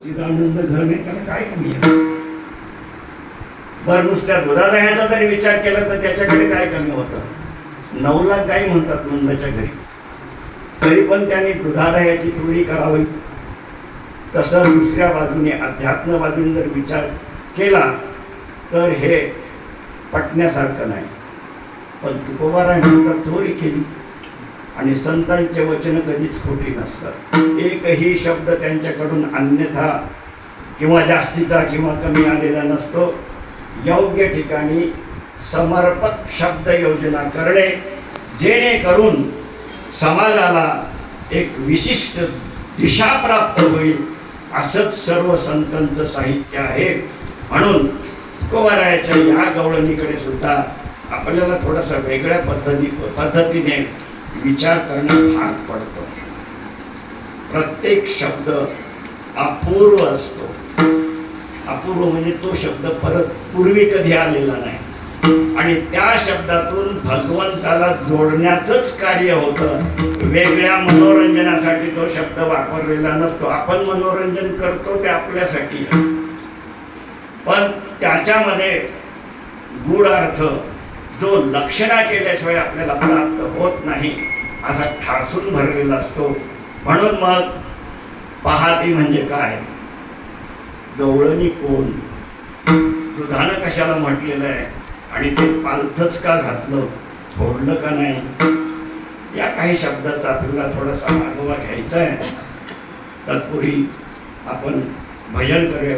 चिदानंद घडणे त्याला काय कमी आहे? बरं, नुसत्या दुधादह्याचा जरी विचार केला तर त्याच्याकडे काय कमी होतं? 9 लाख गाई म्हणतात नंदाच्या घरी, तरी पण त्यांनी दुधादह्याची चोरी करावी. तसं दुसऱ्या बाजूने अध्यात्म बाजूने जर विचार केला तर हे पटण्यासारखं नाही. पण तुकोबाराय म्हणतात चोरी केली. आणि संतांचे वचन कधीच खोटी नसतात. एकही शब्द त्यांच्याकडून अन्यथा किंवा जास्तीचा किंवा कमी आलेला नसतो. योग्य ठिकाणी समर्पक शब्द योजना करणे, जेणेकरून समाजाला एक विशिष्ट दिशा प्राप्त होईल, असंच सर्व संतांचं साहित्य आहे. म्हणून तुकोबारायाच्या या गवळणीकडे सुद्धा आपल्याला थोडासा वेगळ्या पद्धतीने विचार करणं भाग पडतो. प्रत्येक शब्द अपूर्व असतो. अपूर्व म्हणजे तो शब्द परत पूर्वी कधी आलेला नाही आणि त्या शब्दातून भगवंताला जोडण्याचंच कार्य होतं. वेगळ्या मनोरंजनासाठी तो शब्द वापरलेला नसतो. आपण मनोरंजन करतो ते आपल्यासाठी, पण त्याच्यामध्ये गूढ अर्थ जो लक्षणा केल्याशिवाय आपल्याला प्राप्त होत नाही असा ठासून भरलेला असतो. म्हणून मग पहाती म्हणजे काय, गवळणी कोण, दुधानं कशाला म्हटलेलं आहे आणि ते पालथच का घातलं, फोडलं का नाही, या काही शब्दाचा आपल्याला थोडासा मागोवा घ्यायचा आहे. तत्पूर्वी आपण भजन करूया.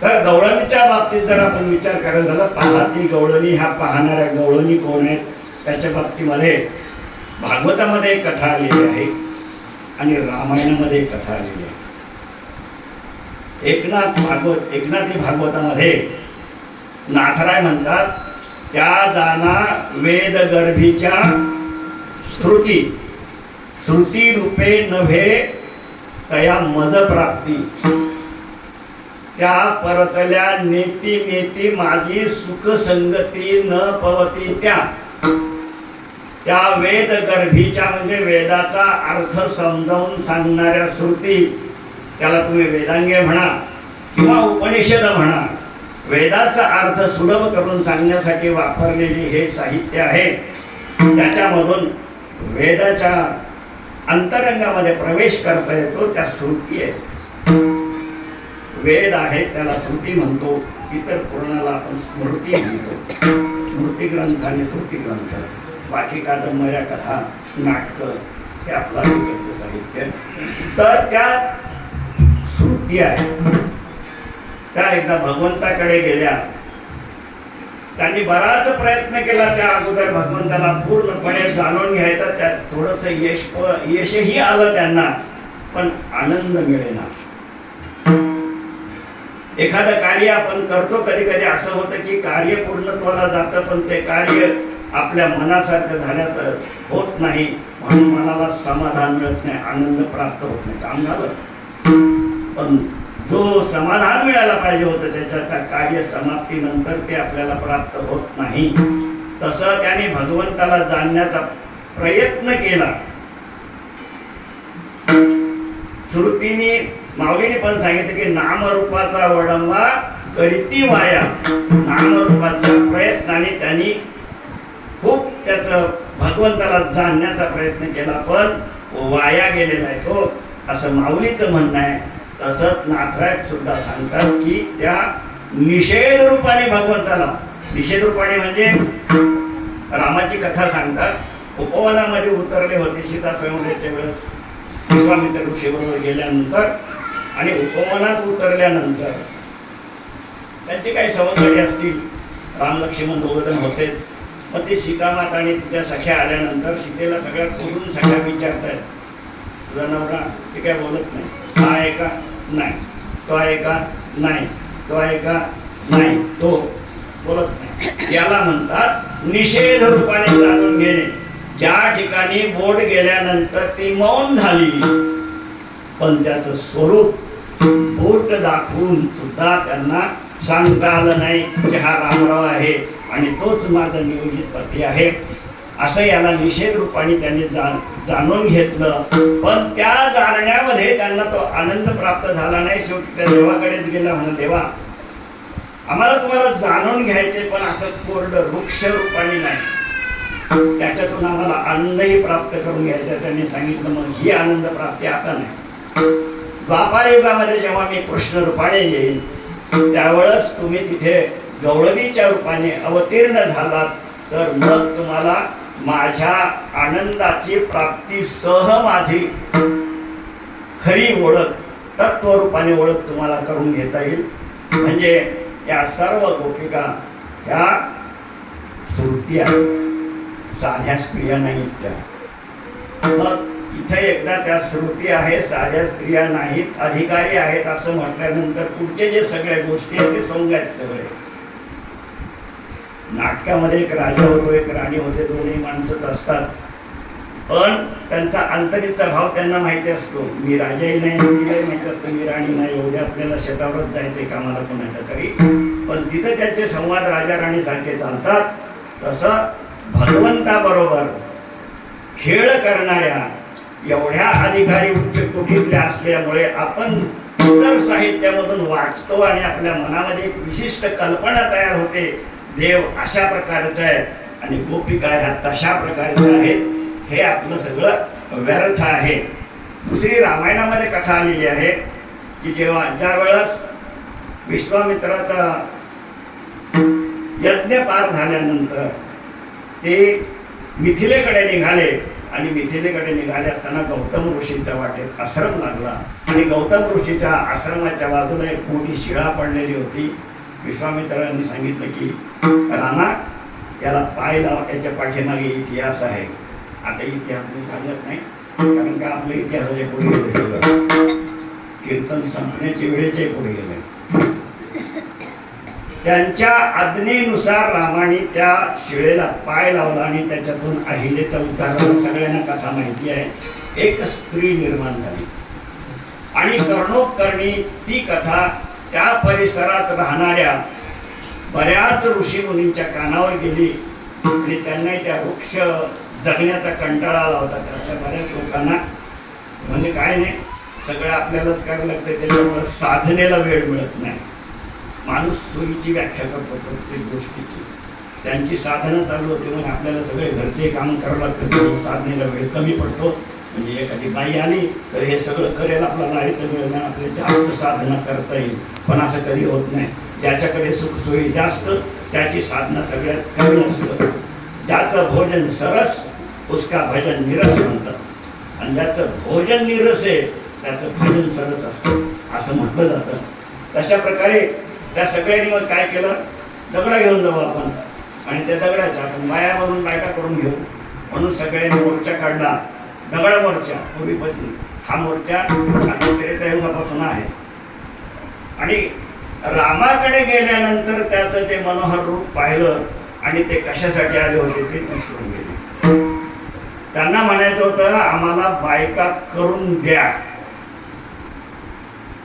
तर गवळणीच्या बाबतीत जर आपण विचार करायला झाला, पाहती गवळणी, ह्या पाहणाऱ्या गवळणी कोण आहेत त्याच्या बाबतीमध्ये भागवतामध्ये एक कथा आलेली आहे आणि रामायणामध्ये एक कथा आलेली आहे. एकनाथी भागवतामध्ये नाथराय म्हणतात, त्या दाना वेद गर्भीच्या श्रुती रूपे नव्हे तया मज प्राप्ती, त्या परतल्या नेती नेती माझी सुख संगती न पवती, त्या वेद गर्भीच्या म्हणजे वेदाचा अर्थ समजावून सांगणाऱ्या श्रुती, त्याला तुम्ही वेदांगे म्हणा किंवा उपनिषद म्हणा, वेदाचा अर्थ सुलभ करून सांगण्यासाठी वापरलेली हे साहित्य आहे. त्याच्यामधून वेदाच्या अंतरंगामध्ये प्रवेश करता येतो, त्या श्रुती आहेत. वेद आहेत त्याला श्रुती म्हणतो, इतर पूर्णाला आपण स्मृती म्हणतो. स्मृती ग्रंथ आणि श्रुती ग्रंथ, बाकी कादंबऱ्या, कथा, नाटकं हे आपलं अलीकडचं साहित्य. तर त्या श्रुती आहेत, त्या एकदा भगवंताकडे गेल्या. त्यांनी बराच प्रयत्न केला त्या अगोदर भगवंताला पूर्णपणे जाणून घ्यायचा. त्यात थोडंसं यशही आलं त्यांना, पण आनंद मिळेना. एखादं कार्य आपण करतो, कधी कधी असं होतं की कार्य पूर्णत्वाला जातं, पण ते कार्य आपल्या मनासारखं झाल्याचं होत नाही, म्हणून मनाला समाधान मिळत नाही, आनंद प्राप्त होत नाही. काम झालं, पण जो समाधान मिळायला पाहिजे होतं त्याच्या कार्य समाप्तीनंतर ते आपल्याला प्राप्त होत नाही. तसं त्याने भगवंताला जाणण्याचा प्रयत्न केला. श्रुतीने, माऊलीने पण सांगितलं की नामरूपाचा वडंबा करीती वाया. नामरूपाच्या प्रयत्नाने त्यांनी खूप त्याचं भगवंताला जाणण्याचा प्रयत्न केला, पण वाया गेलेला आहे तो, असं माऊलीचं म्हणणं आहे. तसंच नाथराय सुद्धा सांगतात की त्या निषेध रूपाने भगवंताला, निषेध रूपाने म्हणजे रामाची कथा सांगतात. उपवनामध्ये उतरले होते सीता स्वयंवराच्या वेळेस विश्वामित्र ऋषीबरोबर गेल्यानंतर, आणि उपवनात उतरल्यानंतर त्यांची काही सवंगडी असतील, राम लक्ष्मण दोघजण होतेच. मग ती सीतामाता आणि तिच्या सख्या आल्यानंतर सीतेला सगळ्या खोलून सख्या विचारतायत, तुझा नवरा? ते काय बोलत नाही. हा आहे का? नाही. तो आहे का? नाही. तो आहे का? नाही. तो बोलत नाही. याला म्हणतात निषेध रूपाने जाणून घेणे. ज्या ठिकाणी बोट गेल्यानंतर ती मौन झाली, पण त्याचं स्वरूप बोट दाखवून सुद्धा त्यांना सांगता आलं नाही की हा रामराव आहे आणि तोच माझा नियोजित पती आहे, असं याला निषेध रूपाने त्यांनी जाणून घेतलं. पण त्या जाणण्यामध्ये त्यांना तो आनंद प्राप्त झाला नाही. शेवटी त्या देवाकडेच गेला, म्हणून देवा आम्हाला तुम्हाला जाणून घ्यायचे, पण असं कोरडं वृक्ष रूपाने नाही, त्याच्यातून आम्हाला आनंदही प्राप्त करून घ्यायचा. त्यांनी सांगितलं मग ही आनंद प्राप्ती आता नाही, द्वापार युगामध्ये जेव्हा मी कृष्ण रूपाने येईन त्यावेळेस तुम्ही तिथे गवळणीच्या रूपाने अवतीर्ण झालात तर मग तुम्हाला माझ्या आनंदाची प्राप्ती सह माझी खरी ओळख, तत्वरूपाने ओळख तुम्हाला करून घेता येईल. म्हणजे या सर्व गोपिका ह्या श्रुती आहेत, साध्या स्त्रिया नाहीत त्या. मग इथे एकदा त्या श्रुती आहे, साध्या स्त्रिया नाहीत, अधिकारी आहेत असं म्हटल्यानंतर पुढचे जे सगळे गोष्टी आहेत ते सोंग आहेत सगळे. नाटकामध्ये एक राजा होतो, एक राणी होते, दोन्ही माणसंच असतात, पण त्यांचा अंतरीचा भाव त्यांना माहिती असतो. मी राजाही नाही, तिलाही माहिती असतं मी राणी नाही, एवढे आपल्याला शेतावरच जायचे कामाला कोणाच्या तरी, पण तिथे त्यांचे संवाद राजा राणी सारखे चालतात. तसं भगवंताबरोबर खेळ करणाऱ्या एवढ्या अधिकारी उच्च कोटीतल्या असल्यामुळे आपण इतर साहित्यामधून वाचतो आणि आपल्या मनामध्ये एक विशिष्ट कल्पना तयार होते, देव अशा प्रकारचा आहे आणि गोपिका ह्या तशा प्रकारच्या आहेत. हे आपलं सगळं व्यर्थ आहे. दुसरी रामायणामध्ये कथा आलेली आहे की ज्या वेळेस विश्वामित्राचा यज्ञ पार झाल्यानंतर ते मिथिलेकडे निघाले आणि मिथिलेकडे निघाले असताना गौतम ऋषींच्या वाटेत आश्रम लागला आणि गौतम ऋषीच्या आश्रमाच्या बाजूला एक मोठी शिळा पडलेली होती. विश्वामित्रांनी सांगितलं की रामा याला पाय लाव, याच्या पाठीमागे इतिहास आहे. आता इतिहास मी सांगत नाही कारण का आपल्या इतिहासाचे पुढे गेले, सगळं कीर्तन संपण्याच्या वेळेचे पुढे गेले. त्यांच्या आज्ञेनुसार रामाने त्या शिळेला पाय लावला आणि त्याच्यातून अहिलेचा उद्धार झाला. सगळ्यांना कथा माहिती आहे. एक स्त्री निर्माण झाली आणि कर्णोपकर्णी ती कथा त्या परिसरात राहणाऱ्या बऱ्याच ऋषीमुनींच्या कानावर गेली आणि त्यांनाही त्या वृक्ष जगण्याचा कंटाळा आला होता. त्यातल्या बऱ्याच लोकांना म्हणजे काय नाही, सगळं आपल्यालाच करावं लागतं, त्याच्यामुळे साधनेला वेळ मिळत नाही. माणूस सोयीची व्याख्या करतो प्रत्येक गोष्टीची. त्यांची साधनं चालू होते म्हणून आपल्याला सगळे घरचे कामं करावं लागतं, त्यामुळे साधनेला वेळ कमी पडतो. म्हणजे एखादी बाई आली तर हे सगळं करेल आपल्याला आहे तर मिळेल आणि आपल्याला जास्त साधना करता येईल, पण असं कधी होत नाही. ज्याच्याकडे सुखसोयी जास्त त्याची साधना सगळ्यात कमी असतं. ज्याचं भोजन सरस उसका भजन निरस म्हणतात आणि ज्याचं भोजन निरस आहे त्याचं भजन सरस असतं असं म्हटलं जातं. तशा प्रकारे त्या सगळ्यांनी मग काय केलं, दगडा घेऊन जाऊ आपण आणि त्या दगडाचा आपण बायावरून बायका करून घेऊ म्हणून सगळ्यांनी मोर्चा काढला. दगड मोर्चा पूर्वीपासून हा मोर्चा त्रेतायुगापासून आहे. आणि रामाकडे गेल्यानंतर त्याचं ते मनोहर रूप पाहिलं आणि ते कशासाठी आले होते ते विसरून गेले. त्यांना म्हणायचं होतं आम्हाला बायका करून द्या,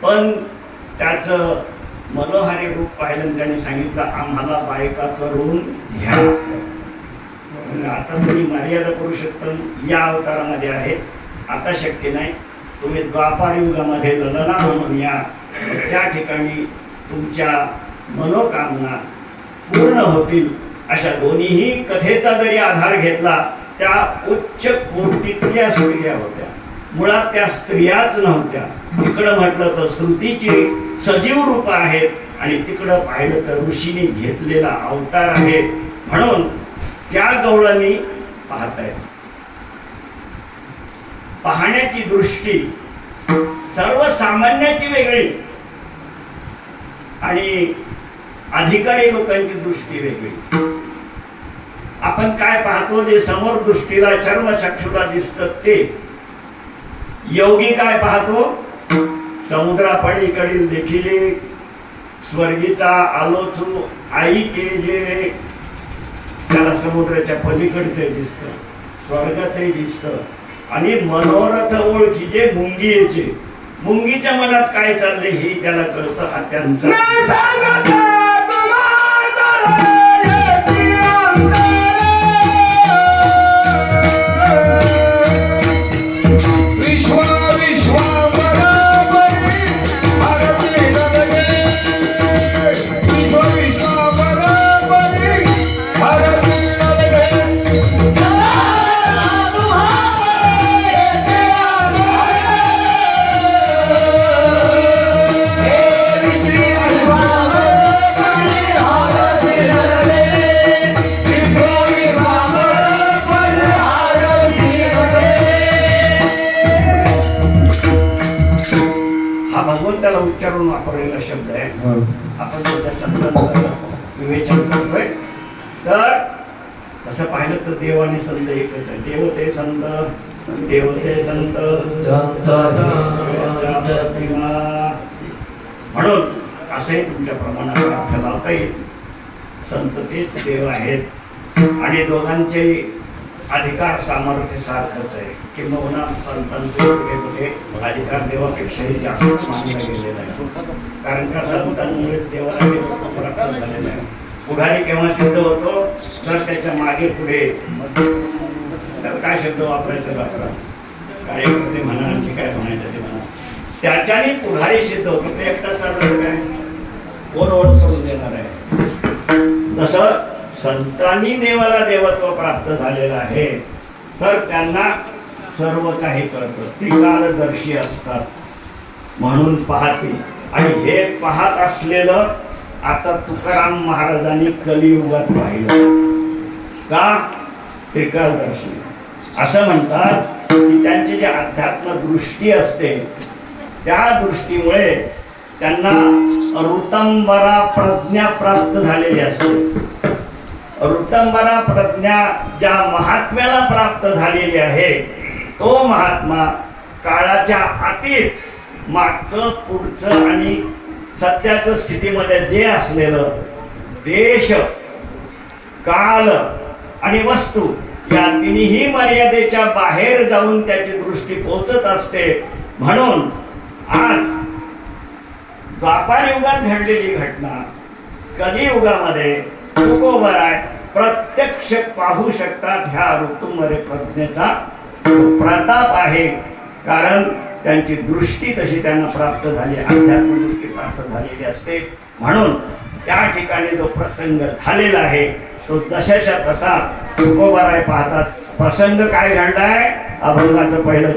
पण त्याचं मनोहारी रूप पाहिलं त्यांनी सांगितलं आम्हाला बायका करून घ्या. आता तुम्ही मर्यादा पुरुषोत्तम या अवतारामध्ये आहे, आता शक्य नाही. तुम्ही द्वापार युगामध्ये ललना म्हणून या, त्या ठिकाणी तुमच्या मनोकामना पूर्ण होतील. अशा दोन्हीही कथेचा जरी आधार घेतला, त्या उच्च कोटीतल्या स्त्रिया होत्या, मुळात त्या स्त्रियाच नव्हत्या. इकडं म्हटलं तर श्रुतीची सजीव रूप आहेत आणि तिकडं पाहिलं तर ऋषीने घेतलेला अवतार आहे. म्हणून त्या गवळणी पाहतायत. पाहण्याची दृष्टी सर्वसामान्याची वेगळी आणि अधिकारी लोकांची दृष्टी वेगळी. आपण काय पाहतो, जे समोर दृष्टीला चर्मचक्षुला दिसतं ते. योगी काय पाहतो, समुद्रापलीकडील देखील स्वर्गीचा आलोचू आई के जे त्याला समुद्राच्या पलीकडचे दिसतं, स्वर्गाचंही दिसतं. आणि मनोरथ ओळखीचे मुंगीचे, मुंगीच्या मनात काय चाललंय हे त्याला कळतं. हा त्यांचा भगवंताला उच्चारून वापरलेला शब्द आहे. आपण जर त्या संतांचं विवेचन करतोय तर तसं पाहिलं तर देव आणि संत एकच आहे. देव ते संत, देव ते संत प्रतिमा. म्हणून असंही तुमच्या प्रमाणात अर्थ लावता येईल. संत तेच देव आहेत आणि दोघांचे अधिकार सामर्थ्य सारखंच आहे. किंबहुना संतांचे कुठे कुठे अधिकार देवापेक्षाही जास्त मानला गेलेला आहे. कारण का संतांमुळे देवाला देवत्व प्राप्त झालेलं आहे. पुढारी केव्हा सिद्ध होतो तर त्याच्या मागे पुढे तर काय शब्द वापरायचं वापरा, कार्यकर्ते म्हणा आणखी काय म्हणायचं ते म्हणा, त्याच्याने पुढारी सिद्ध होतो. ते एकटाच चाललं काय कोण ओळख सोडून देणार आहे. तसं संतांनी देवाला देवत्व प्राप्त झालेलं आहे तर त्यांना सर्व काही कळतं. ती कालदर्शी असतात म्हणून पाहते. आणि हे पाहत असलेलं आता तुकाराम महाराजांनी कलियुगात पाहिलं का. ते कालदर्शी असं म्हणतात की त्यांची जी अध्यात्म दृष्टी असते त्या दृष्टीमुळे त्यांना ऋतंबरा प्रज्ञा प्राप्त झालेली असते. ऋतंबरा प्रज्ञा ज्या महात्म्याला प्राप्त झालेली आहे तो महात्मा काळाच्या अतीत मागचं पुढचं आणि सध्याचं स्थितीमध्ये जे असलेलं देश काल आणि वस्तू या तिन्ही मर्यादेच्या बाहेर जाऊन त्याची दृष्टी पोहोचत असते. म्हणून आज द्वापार युगात घडलेली घटना कलियुगामध्ये तुकोबराय प्रत्यक्ष पाहू शकतात. ह्या ऋतुंबरे प्रज्ञेचा प्रताप आहे. कारण त्यांची दृष्टी तशी त्यांना प्राप्त झाली, अध्यात्म दृष्टी प्राप्त झालेली असते. म्हणून त्या ठिकाणी जो प्रसंग झालेला आहे तो जशाच्या तसा तुकोबराय पाहतात. प्रसंग काय घडलाय अभंगाचं पहिलं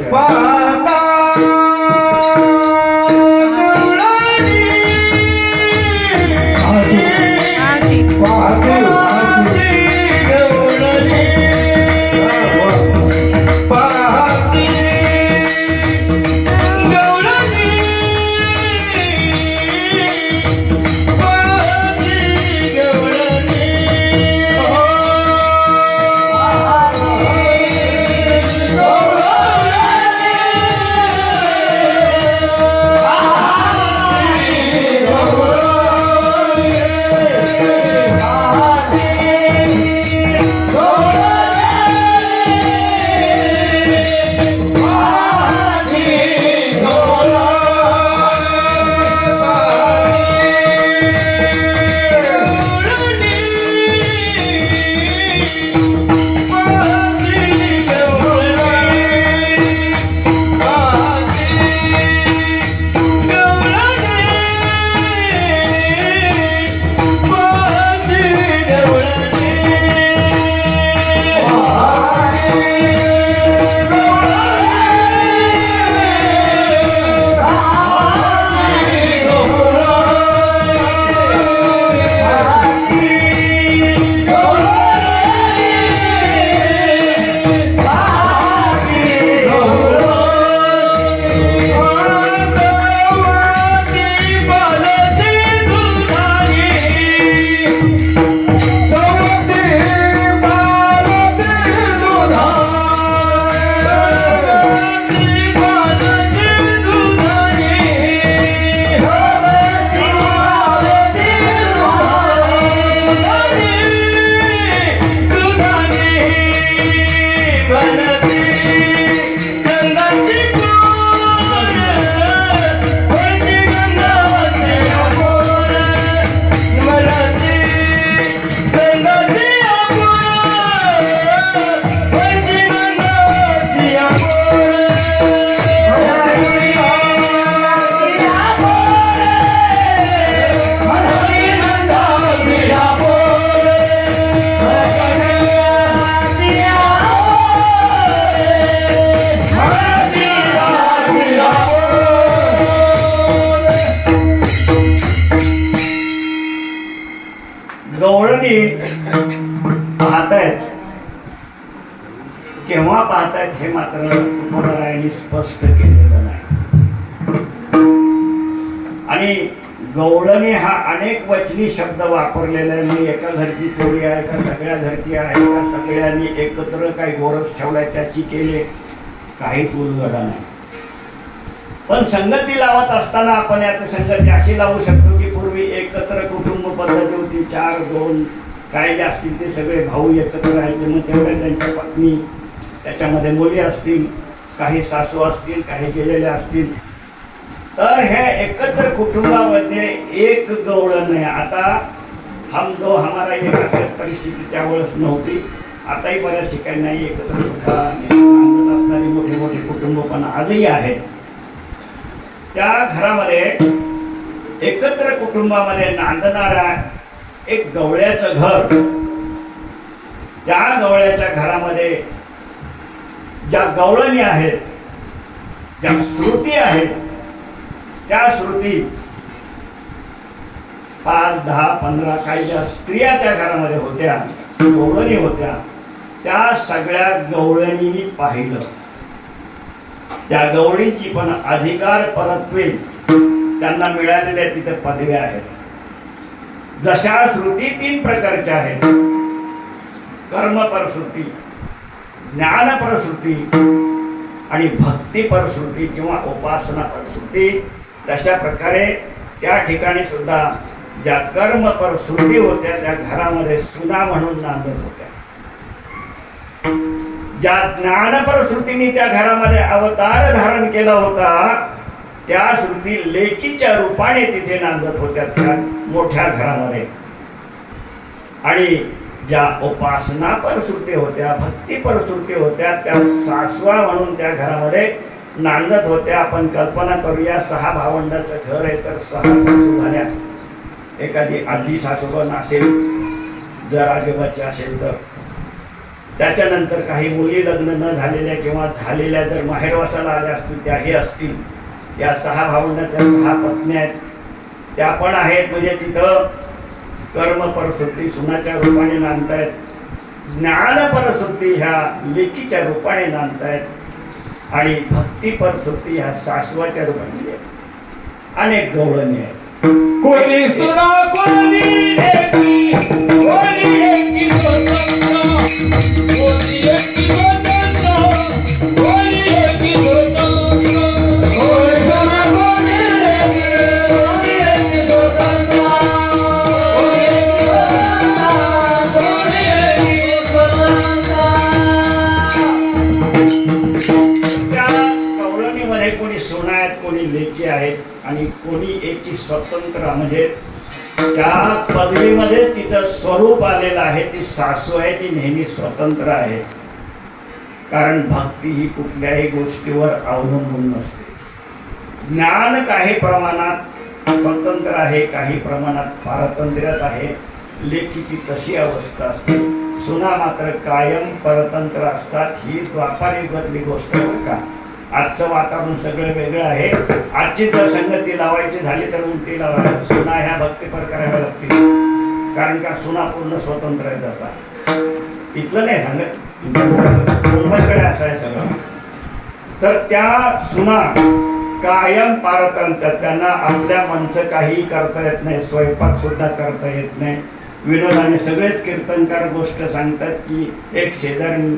केव्हा पाहतायत हे मात्र तुकोबरायांनी स्पष्ट केलेलं नाही. आणि गवळणी हा अनेक वचनी शब्द वापरलेला आहे. मी एका घरची चोरी आहे का सगळ्या घरची आहे का सगळ्यांनी एकत्र काही गोरस ठेवलाय त्याची केले, काहीच उलगडा नाही. पण संगती लावत असताना आपण याची संगती अशी लावू शकतो की पूर्वी एकत्र कुटुंब पद्धती होती. 4-2 काय जे असतील ते सगळे भाऊ एकत्र राहायचे. मग तेवढ्या त्यांच्या पत्नी, त्याच्यामध्ये मुली असतील, काही सासू असतील, काही गेलेल्या असतील. तर हे एकत्र कुटुंबामध्ये एक गवळण नाही. आता हम दो हमारा एक अशी परिस्थिती त्यावेळेस नव्हती. आताही बऱ्याच ठिकाणी नाही एकत्र सुद्धा नांदत असणारी मोठी मोठी कुटुंब पण आजही आहेत. त्या घरामध्ये एकत्र कुटुंबामध्ये नांदणारा एक गवळ्याचं घर, त्या गवळ्याच्या घरामध्ये ज्या गवळणी आहेत, ज्या श्रुती आहेत, त्या श्रुती 5, 10, 15 काही ज्या स्त्रिया त्या घरामध्ये होत्या, गवळणी होत्या, त्या सगळ्या गवळणींनी पाहिलं. त्या गवळींची पण अधिकार परत्वे त्यांना मिळालेल्या तिथे पदव्या आहेत. जशा श्रुती 3 प्रकारच्या आहेत, कर्मपरश्रुती, ज्ञानपरश्रुती आणि भक्तिपरश्रुती किंवा उपासनापरश्रुती, तशा प्रकारे त्या ठिकाणी सुद्धा ज्या कर्मपरश्रुती होत्या त्या घरामध्ये सुना म्हणून नांदत होत्या. ज्या ज्ञानपरश्रुतीने त्या घरामध्ये अवतार धारण केला होता त्या श्रुती लेकीच्या रूपाने तिथे नांदत होत्या त्या मोठ्या घरामध्ये. आणि ज्या उपासना परश्रुती होत्या, भक्ती परश्रुती होत्या, त्या सासवा म्हणून त्या घरामध्ये नांदत होत्या. आपण कल्पना करूया, 6 भावंडाचं घर आहे तर 6 सासू झाल्या. एखादी आजी सासूबाई असेल, जर आजोबाची असेल तर. त्याच्यानंतर काही मुली लग्न न झालेल्या किंवा झालेल्या जर माहेरवासाला आल्या असतील त्याही असतील. या 6 भावंडाच्या 6 पत्नी आहेत, त्या पण आहेत. म्हणजे तिथं कर्म परश्रुती सुनाच्या रूपाने नांदतायत, ज्ञान परश्रुती ह्या लेकीच्या रूपाने नांदतायत आणि भक्ती परश्रुती ह्या सासवाच्या रूपाने अनेक गवळणी आहेत. कोणी सुना कोणी लेकी, कोणी लेकी स्वतंत्र, कोणी लेकी स्वतंत्र, कोणी लेकी स्वतंत्र. कोणी सुना कोणी लेकी, कोणी लेकी स्वतंत्र, कोणी लेकी स्वतंत्र, कोणी लेकी स्वतंत्र. त्या गवळणीमध्ये कोणी सुना आहेत, कोणी लेकी आहेत आणि कोणी एकी स्वतंत्र. म्हणजे त्या पदवीमध्ये तिचं स्वरूप आलेलं आहे. ती सासू आहे, ती नेहमी स्वतंत्र आहे. कारण भक्ती ही कुठल्याही गोष्टीवर अवलंबून नसते. ज्ञान काही प्रमाणात स्वतंत्र आहे, काही प्रमाणात पारतंत्र्यात आहे. लेकीची तशी अवस्था असते. सुना मात्र कायम परतंत्र असतात. ही द्वापारयुगातली गोष्ट आहे का. आजचं वातावरण सगळं वेगळं आहे. आजची जर संगती लावायची झाली तर उलटी लावायला सुना ह्या भक्तीपर कराव्या लागतील. कारण का सुना पूर्ण स्वतंत्र आहे. जातात इथलं नाही सांगत, मुंबईकडे असं आहे सगळं. तर त्या सुना कायम पारतंत्र्य, त्यांना आपल्या मनचं काही करता येत नाही, स्वयंपाक सुद्धा करता येत नाही. विनोदाने सगळेच कीर्तनकार गोष्ट सांगतात की एक शेजारी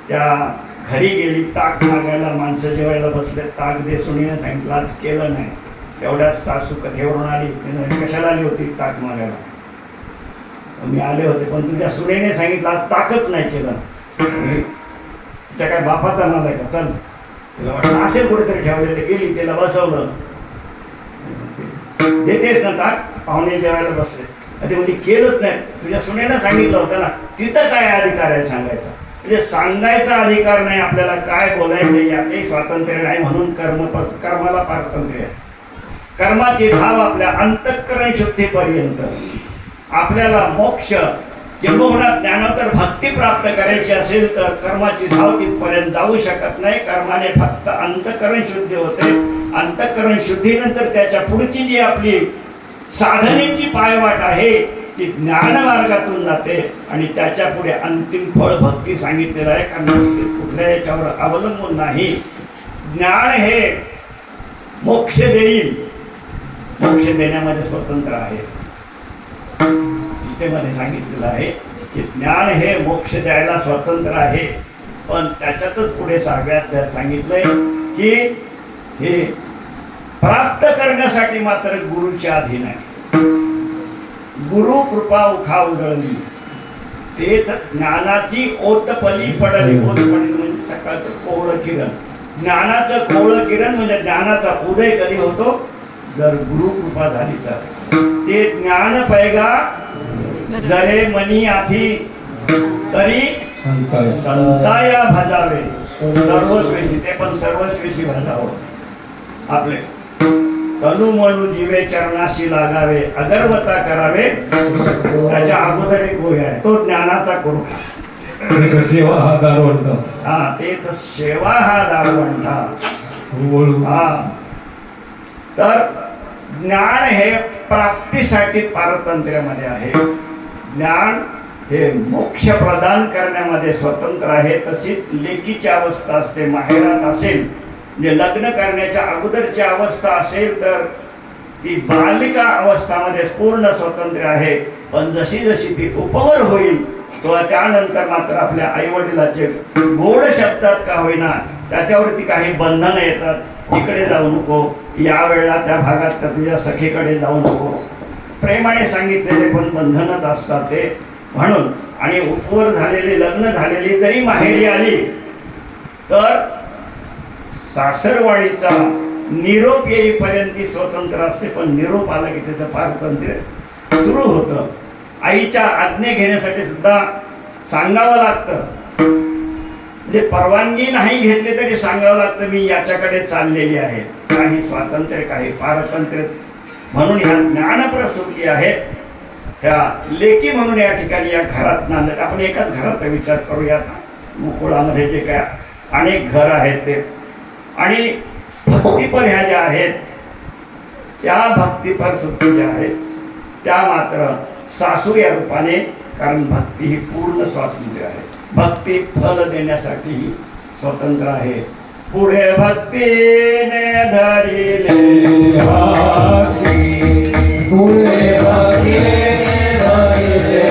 त्या घरी गेली, ताक मागायला, माणसं जेवायला बसले, ताक दे. सुनीने सांगितलं आज केलं नाही. एवढ्याच सासू कथेवरून आली. तिने कशाला आली होती ताक मागायला. मी आले होते पण तुझ्या सुनेने सांगितलं आज ताकच नाही केलं. त्या काय बापाचा नाव आहे का, चल. तिला वाटलं असेल कुठेतरी ठेवलेले, गेली, त्याला बसवलं. देतेस ना ताक, पाहुणे जेवायला बसले. ते म्हणजे केलंच नाही. तुझ्या सुनेनं सांगितलं होतं ना, तिचा काय अधिकार आहे सांगायचा. म्हणजे सांगायचा अधिकार नाही आपल्याला, काय बोलायचं याचंही स्वातंत्र्य नाही. म्हणून कर्माला पारतंत्र्य. कर्माची धाव आपल्या अंतःकरण शुद्धीपर्यंत. आपल्याला मोक्ष किंबहुना ज्ञानोत्तर भक्ती प्राप्त करायची असेल तर कर्माची धाव तिथपर्यंत जाऊ शकत नाही. कर्माने फक्त अंतःकरण शुद्धी होते. अंतःकरण शुद्धीनंतर त्याच्या पुढची जी आपली साधनेची पायवाट आहे ती ज्ञान मार्गातून जाते आणि त्याच्या पुढे अंतिम फळ भक्ती सांगितलेलं आहे. कारण भक्ती कुठल्या याच्यावर अवलंबून नाही. ज्ञान हे मोक्ष देईल, मोक्ष देण्यामध्ये स्वतंत्र आहे. गीतेमध्ये सांगितलेलं आहे की ज्ञान हे मोक्ष द्यायला स्वतंत्र आहे. पण त्याच्यातच पुढे 6व्या अध्यायात सांगितलंय की हे प्राप्त करण्यासाठी मात्र गुरुच्या अधीन आहे. गुरु कृपा उखा उजळली तेथ ज्ञानाची ओत पली पडली. ओत पडली म्हणजे सकाळचं कोवळं किरण. ज्ञानाचं कोवळं किरण म्हणजे ज्ञानाचा उदय कधी होतो? जर गुरु कृपा झाली तर. ते ज्ञान पैगा जरे मनी आधी तरी संताया भजावे. सर्वस्वेशी, ते पण सर्वस्वेशी भजावं. आपले तनु म्हणू जीवे चरणाशी लागावे, अगरवता करावे. त्याच्या अगोदर एक गोय आहे, तो ज्ञानाचा कुरखा. सेवा हा दारवंत. हा, ते तर सेवा हा दारवंठा. हा, तर ज्ञान हे प्राप्तीसाठी पारतंत्र्यामध्ये आहे. ज्ञान हे मोक्ष प्रदान करण्यामध्ये स्वतंत्र आहे. तशीच लेकीची अवस्था असते, माहेरात असेल म्हणजे लग्न करण्याच्या अगोदरची अवस्था असेल तर ती बालिका अवस्थामध्ये पूर्ण स्वतंत्र आहे. पण जशी जशी ती उपवर होईल तेव्हा त्यानंतर मात्र आपल्या आईवडिलाचे गोड शब्दात का होईना त्याच्यावरती काही बंधनं येतात. इकडे जाऊ नको, या वेळेला त्या भागात त्या तुझ्या सखीकडे जाऊ नको. प्रेमाने सांगितलेले पण बंधनच असतात ते. म्हणून आणि उपवर झालेली, लग्न झालेली जरी माहेरी आली तर सासरवाडीचा निरोप येईपर्यंत ती स्वतंत्र असते. पण निरोप आला की त्याचं पारतंत्र्य सुरू होतं. आईच्या आज्ञा घेण्यासाठी सुद्धा सांगावं लागतं. म्हणजे परवानगी नाही घेतली तरी सांगावं लागतं, मी याच्याकडे चाललेली आहे. काही स्वातंत्र्य, काही पारतंत्र्य. म्हणून ह्या ज्ञानप्रसूती आहेत. ह्या लेकी म्हणून या ठिकाणी या घरात नांदत. आपण एकाच घराचा विचार करूयात. गोकुळामध्ये जे काय अनेक घर आहेत ते, आणि भक्तिपर ह्या ज्या आहेत त्या भक्तिपर सुद्धा ज्या आहेत त्या मात्र सासू या रूपाने. कारण भक्ती ही पूर्ण स्वातंत्र्य आहे. भक्ती फल देण्यासाठी स्वतंत्र आहे. पुढे भक्तीने धरिले पुढे भक्तीने धरिले